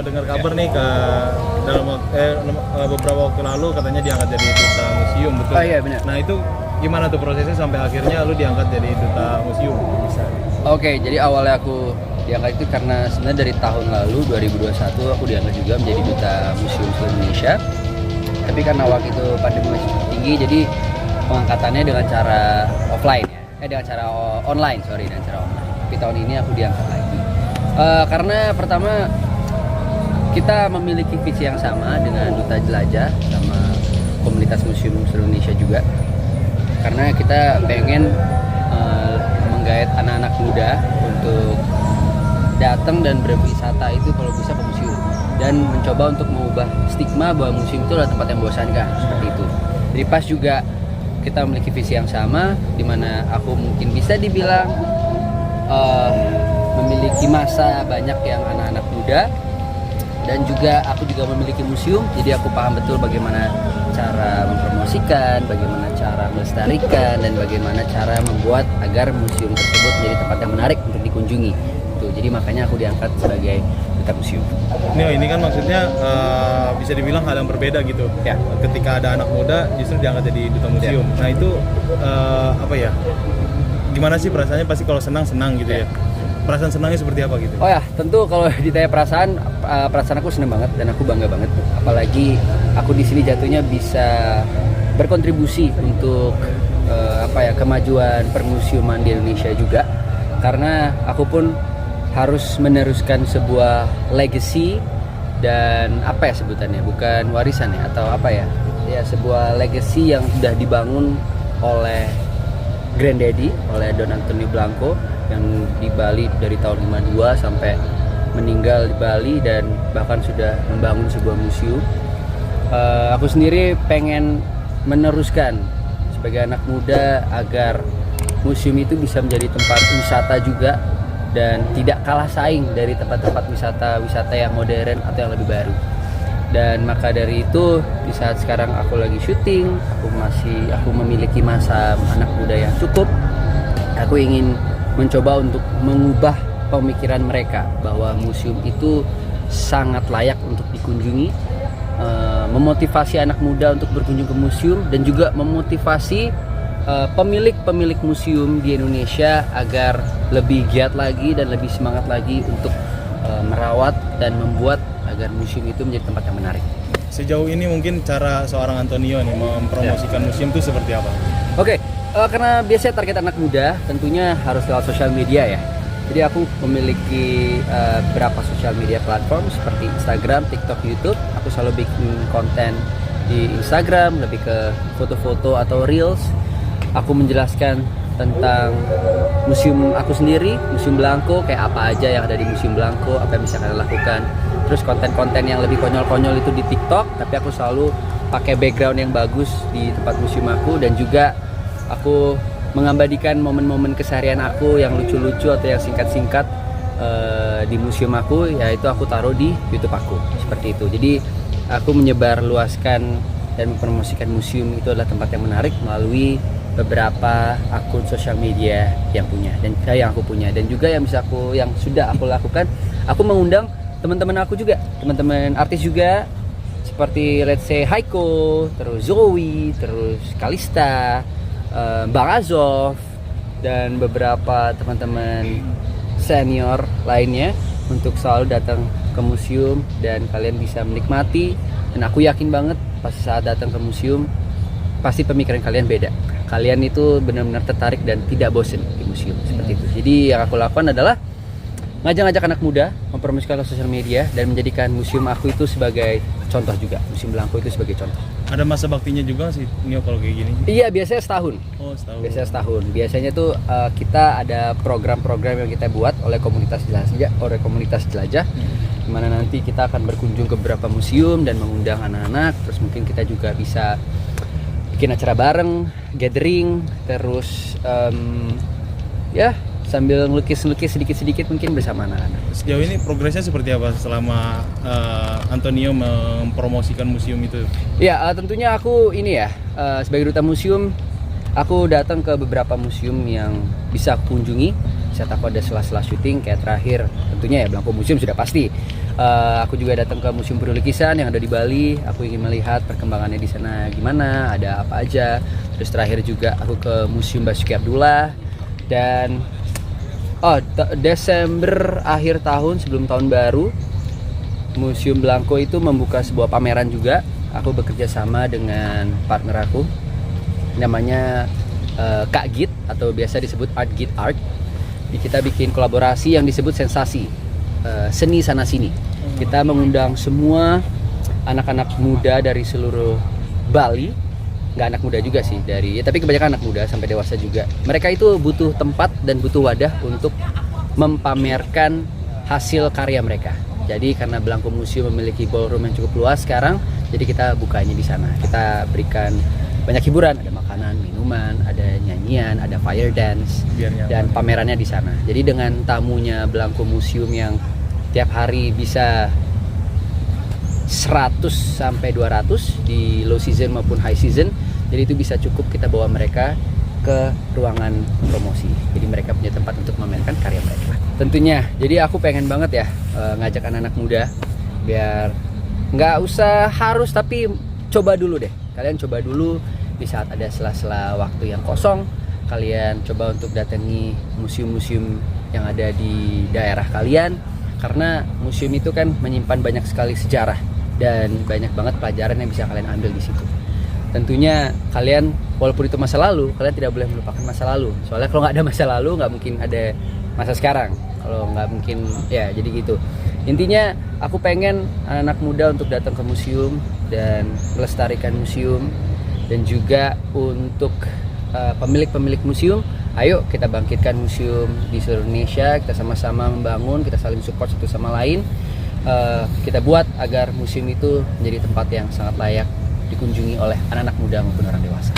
dengar kabar nih beberapa waktu lalu katanya diangkat jadi duta museum, betul? Iya benar. Nah itu gimana tuh prosesnya sampai akhirnya lu diangkat jadi duta museum? Bisa. Oke, jadi awalnya aku diangkat itu karena sebenarnya dari tahun lalu 2021 aku diangkat juga menjadi duta museum seluruh Indonesia. Tapi karena waktu itu pandemi masih cukup tinggi, jadi pengangkatannya dengan cara offline ya, dengan cara online. Tapi tahun ini aku diangkat lagi. Karena pertama kita memiliki visi yang sama dengan Duta Jelajah sama komunitas museum seluruh Indonesia juga. Karena kita pengen menggait anak-anak muda untuk datang dan berwisata itu kalau bisa ke museum dan mencoba untuk mengubah stigma bahwa museum itu adalah tempat yang membosankan seperti itu. Jadi pas juga kita memiliki visi yang sama, di mana aku mungkin bisa dibilang memiliki masa banyak yang anak-anak muda dan juga aku juga memiliki museum, jadi aku paham betul bagaimana cara mempromosikan, bagaimana cara melestarikan, dan bagaimana cara membuat agar museum tersebut menjadi tempat yang menarik untuk dikunjungi. Tuh, jadi makanya aku diangkat sebagai duta museum. Ini kan maksudnya bisa dibilang hal yang berbeda gitu. Ya. Ketika ada anak muda justru diangkat jadi duta museum. Ya. Nah itu apa ya? Gimana sih perasaannya? Pasti kalau senang gitu ya. Perasaan senangnya seperti apa gitu? Oh ya, tentu kalau ditanya perasaan aku senang banget dan aku bangga banget. Apalagi aku di sini jatuhnya bisa berkontribusi untuk kemajuan permusiuman di Indonesia juga. Karena aku pun harus meneruskan sebuah legacy dan apa ya sebutannya, bukan warisan ya atau apa ya, sebuah legacy yang sudah dibangun oleh Granddaddy, oleh Don Antonio Blanco yang di Bali dari tahun 52 sampai meninggal di Bali dan bahkan sudah membangun sebuah museum. Aku sendiri pengen meneruskan sebagai anak muda agar museum itu bisa menjadi tempat wisata juga dan tidak kalah saing dari tempat-tempat wisata yang modern atau yang lebih baru. Dan maka dari itu di saat sekarang aku lagi syuting, aku memiliki masa anak muda yang cukup. Aku ingin mencoba untuk mengubah pemikiran mereka bahwa museum itu sangat layak untuk dikunjungi, memotivasi anak muda untuk berkunjung ke museum dan juga memotivasi pemilik museum di Indonesia agar lebih giat lagi dan lebih semangat lagi untuk merawat dan membuat agar museum itu menjadi tempat yang menarik. Sejauh ini mungkin cara seorang Antonio nih mempromosikan museum itu seperti apa? Oke, karena biasanya target anak muda tentunya harus lewat sosial media ya. Jadi aku memiliki beberapa sosial media platform seperti Instagram, TikTok, YouTube. Aku selalu bikin konten di Instagram lebih ke foto-foto atau reels. Aku menjelaskan tentang museum aku sendiri, Museum Blanco, kayak apa aja yang ada di Museum Blanco, apa yang bisa kalian lakukan. Terus konten-konten yang lebih konyol-konyol itu di TikTok, tapi aku selalu pakai background yang bagus di tempat museum aku dan juga aku mengabadikan momen-momen keseharian aku yang lucu-lucu atau yang singkat-singkat di museum aku, yaitu aku taruh di YouTube aku, seperti itu. Jadi aku menyebar luaskan dan mempromosikan museum itu adalah tempat yang menarik melalui beberapa akun sosial media yang aku punya dan juga yang sudah aku lakukan. Aku mengundang teman-teman aku juga, teman-teman artis juga seperti let's say Haiko, terus Zoe, terus Kalista, Bang Azov dan beberapa teman-teman senior lainnya untuk selalu datang ke museum dan kalian bisa menikmati. Dan aku yakin banget pas saat datang ke museum pasti pemikiran kalian beda. Kalian itu benar-benar tertarik dan tidak bosen di museum seperti itu. Jadi yang aku lakukan adalah ngajak-ngajak anak muda mempromosikan ke sosial media dan menjadikan museum aku itu sebagai contoh juga. Museum Blanco itu sebagai contoh. Ada masa baktinya juga sih Nio kalau kayak gini? Iya, biasanya setahun. Oh, setahun. Biasanya setahun. Biasanya tuh kita ada program-program yang kita buat oleh komunitas jelajah. Di mana nanti kita akan berkunjung ke beberapa museum dan mengundang anak-anak. Terus mungkin kita juga bisa bikin acara bareng, gathering, terus sambil ngelukis-ngelukis sedikit-sedikit mungkin bersama anak-anak. Sejauh ini progresnya seperti apa selama Antonio mempromosikan museum itu? Ya, tentunya aku sebagai duta museum, aku datang ke beberapa museum yang bisa aku kunjungi. Saat aku ada sela-sela syuting kayak terakhir, tentunya ya Blanco Museum sudah pasti. Aku juga datang ke Museum Penuh Lukisan yang ada di Bali. Aku ingin melihat perkembangannya di sana gimana, ada apa aja. Terus terakhir juga aku ke Museum Basuki Abdullah. Dan Desember akhir tahun sebelum tahun baru, Museum Blanco itu membuka sebuah pameran juga. Aku bekerja sama dengan partner aku, namanya Kak Git atau biasa disebut Art Git Art. Kita bikin kolaborasi yang disebut Sensasi, seni sana sini. Kita mengundang semua anak-anak muda dari seluruh Bali, nggak anak muda juga sih tapi kebanyakan anak muda sampai dewasa juga. Mereka itu butuh tempat dan butuh wadah untuk mempamerkan hasil karya mereka. Jadi karena Blanco Museum memiliki ballroom yang cukup luas sekarang, jadi kita bukanya di sana. Kita berikan banyak hiburan, ada makanan, minuman, ada nyanyian, ada fire dance, dan pamerannya di sana. Jadi dengan tamunya Blanco Museum yang tiap hari bisa 100 sampai 200 di low season maupun high season, jadi itu bisa cukup kita bawa mereka ke ruangan promosi. Jadi mereka punya tempat untuk memamerkan karya mereka. Tentunya, jadi aku pengen banget ya ngajak anak-anak muda biar nggak usah harus, tapi coba dulu deh. Kalian coba dulu di saat ada sela-sela waktu yang kosong, kalian coba untuk datangi museum-museum yang ada di daerah kalian, karena museum itu kan menyimpan banyak sekali sejarah dan banyak banget pelajaran yang bisa kalian ambil di situ. Tentunya kalian, walaupun itu masa lalu, kalian tidak boleh melupakan masa lalu. Soalnya kalau nggak ada masa lalu, nggak mungkin ada masa sekarang. Kalau nggak mungkin, ya jadi gitu. Intinya aku pengen anak muda untuk datang ke museum dan melestarikan museum, dan juga untuk pemilik-pemilik museum, ayo kita bangkitkan museum di seluruh Indonesia. Kita sama-sama membangun, kita saling support satu sama lain. Kita buat agar museum itu menjadi tempat yang sangat layak dikunjungi oleh anak-anak muda maupun orang dewasa.